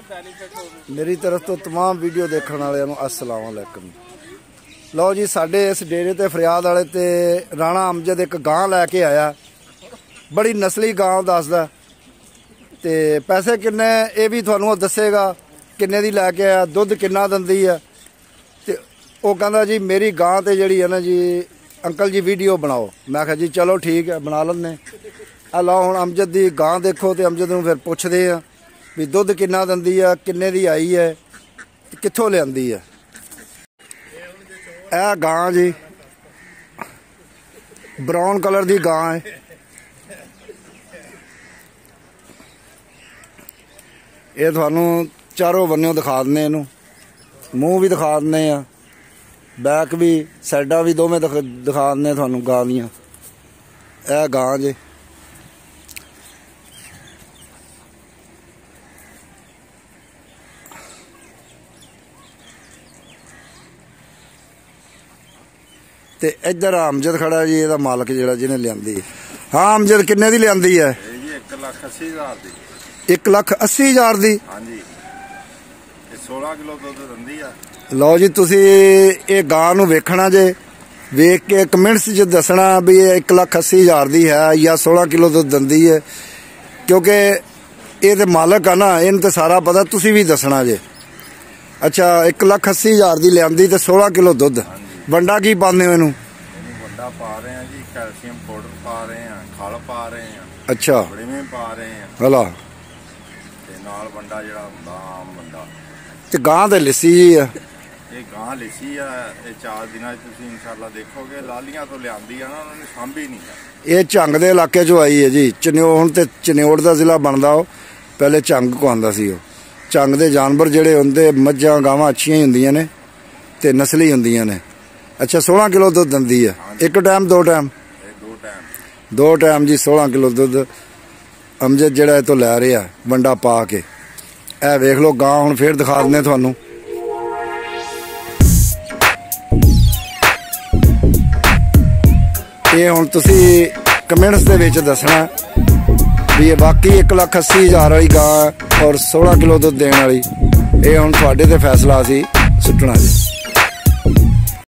मेरी तरफ तो तमाम वीडियो देखने वाले अस्सलाम वालेकुम। लो जी, साडे इस डेरे ते फरियाद वाले ते राणा अमजद एक गां लैके आया, बड़ी नस्ली गां दसदा ते पैसे किन्ने ये भी तुहानू दसेगा, किन्ने दी लैके आया, दुध किन्ना दिंदी है। ते वो कहंदा जी मेरी गां ते जिहड़ी है ना जी अंकल जी वीडियो बनाओ। मैं कहा जी चलो ठीक है बना लैने। लो हुण अमजद दी गां देखो ते अमजद नूं फिर पुछदे आ भी दुध किन्ना दिंदी है, किन्ने दी आई है, कित्थों लिआंदी है। यह गां जी ब्राउन कलर की गां है। ये थानू चारों बन्नों दिखा देने, इनू मूँह भी दिखा देने, बैक भी साइडा भी दोवें दिखा देने थानू गां दियां। यह गां जी ते इधर अमजद खड़ा जी, ਇਹਦਾ मालक ਜਿਹੜਾ ਜਿਹਨੇ ਲਿਆਂਦੀ। हाँ अमजद किन्ने दी लिआंदी है? 1,80,000 दी। 1,80,000 दी? हाँ जी, 16 किलो दुध दिंदी है। लो जी, तुसी ये गां नूं वेखना जे, वेख के कमेंट्स च दसना भी 1,80,000 दी है या 16 किलो दुध दिंदी है, क्योंकि ये तो मालक है ना, इन तो सारा पता, तुसी भी दसना जे। अच्छा, 1,80,000 दी लिआंदी ते 16 किलो दुध। वंडा की पाने हो? वंडा पा रहे हैं जी, कैल्शियम पाउडर पा रहे हैं, खल पा रहे हैं। अच्छा, बड़े में पा रहे हैं हला ते नाल वंडा जिहड़ा हुंदा आम वंडा। ते गां ते लिस्सी जी है। ये गां लिस्सी है, ये 4 दिनां तुसीं इंशाअल्लाह देखोगे। लालियां तो लिआंदी है ना, उन्होंने सांभी नहीं है। ये झंग दे इलाके चों आई है जी। चन्योड़ हुण ते चन्योड़ दा जिला बनदा, ओ पहले झंग को आंदा सी। झंग दे जानवर जिहड़े हुंदे, मੱਝਾਂ गावां अच्छियां ही हुंदियां ने ते नस्ली हुंदियां ने। अच्छा, 16 किलो दुध दिंदी है। एक टाइम दो टाइम? दो टाइम जी 16 किलो दुध अमजद जिहड़ा इह तों लै रिहा वंडा पा के। ए वेख लो गां, हुण फिर दिखा दिंदे तुहानू। ये हुण तुसी कमेंट्स दे विच दसना भी ये बाकी 1,80,000 वाली गां और 16 किलो दुध देण वाली। ये हुण तुहाडे ते फैसला असीं सुट्टना जी।